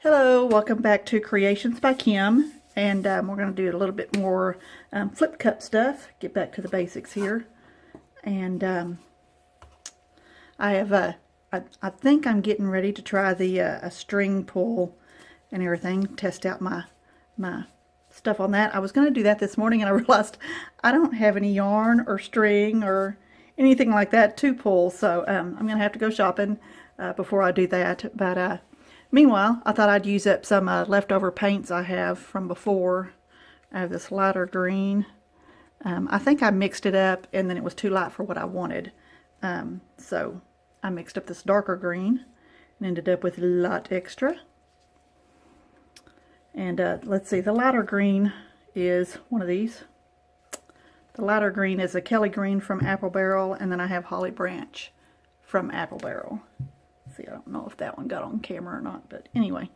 Hello, welcome back to Kreations by Kim, and we're going to do a little bit more flip cup stuff, get back to the basics here. And I have, I think I'm getting ready to try the a string pull and everything, test out my stuff on that. I was going to do that this morning and I realized I don't have any yarn or string or anything like that to pull, so I'm going to have to go shopping before I do that. But meanwhile, I thought I'd use up some leftover paints I have from before. I have this lighter green. I think I mixed it up and then it was too light for what I wanted. So I mixed up this darker green and ended up with a lot extra. And let's see, the lighter green is one of these. The lighter green is a Kelly green from Apple Barrel, and then I have Holly Branch from Apple Barrel. See, I don't know if that one got on camera or not, but anyway.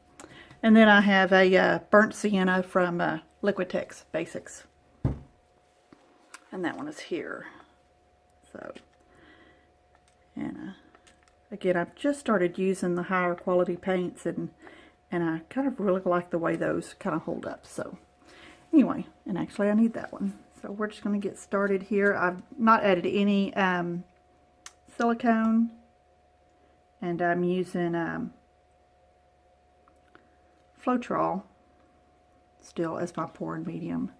And then I have a burnt sienna from Liquitex Basics. And that one is here. So, and again, I've just started using the higher quality paints, and I kind of really like the way those kind of hold up. So, anyway, and actually I need that one. So we're just going to get started here. I've not added any silicone. And I'm using Floetrol still as my pouring medium.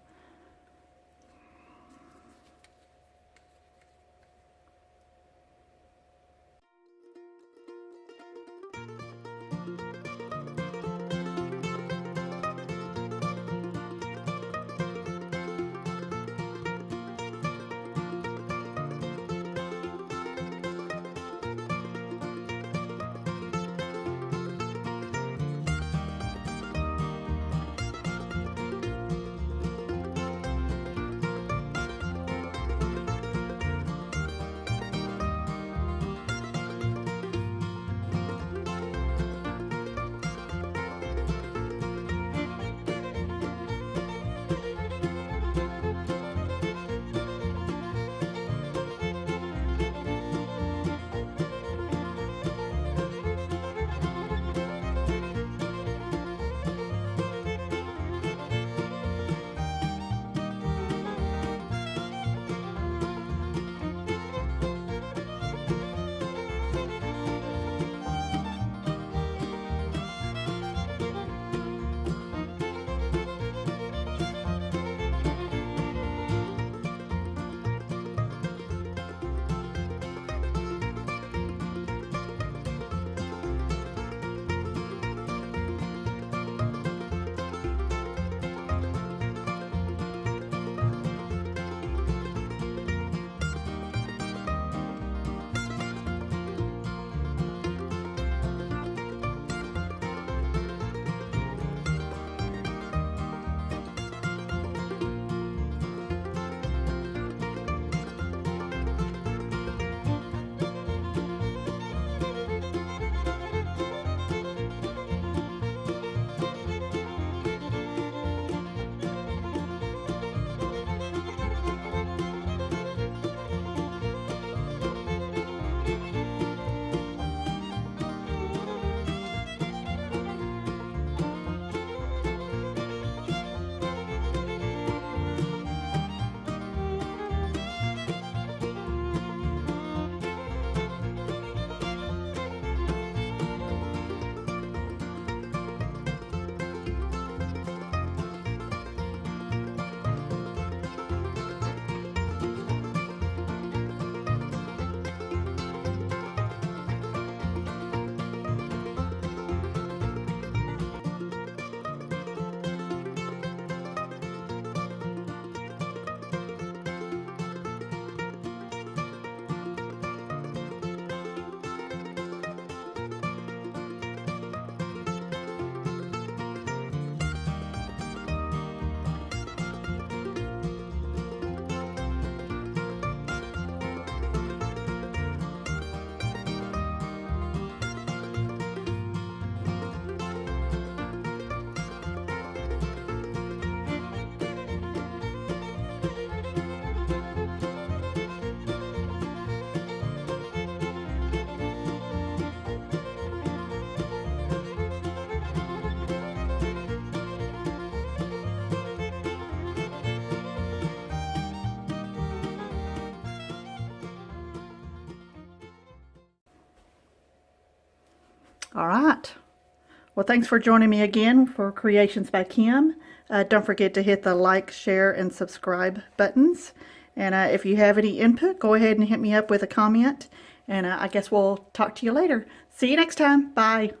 All right. Well, thanks for joining me again for Kreations by Kim. Don't forget to hit the like, share, and subscribe buttons. And if you have any input, go ahead and hit me up with a comment. And I guess we'll talk to you later. See you next time. Bye.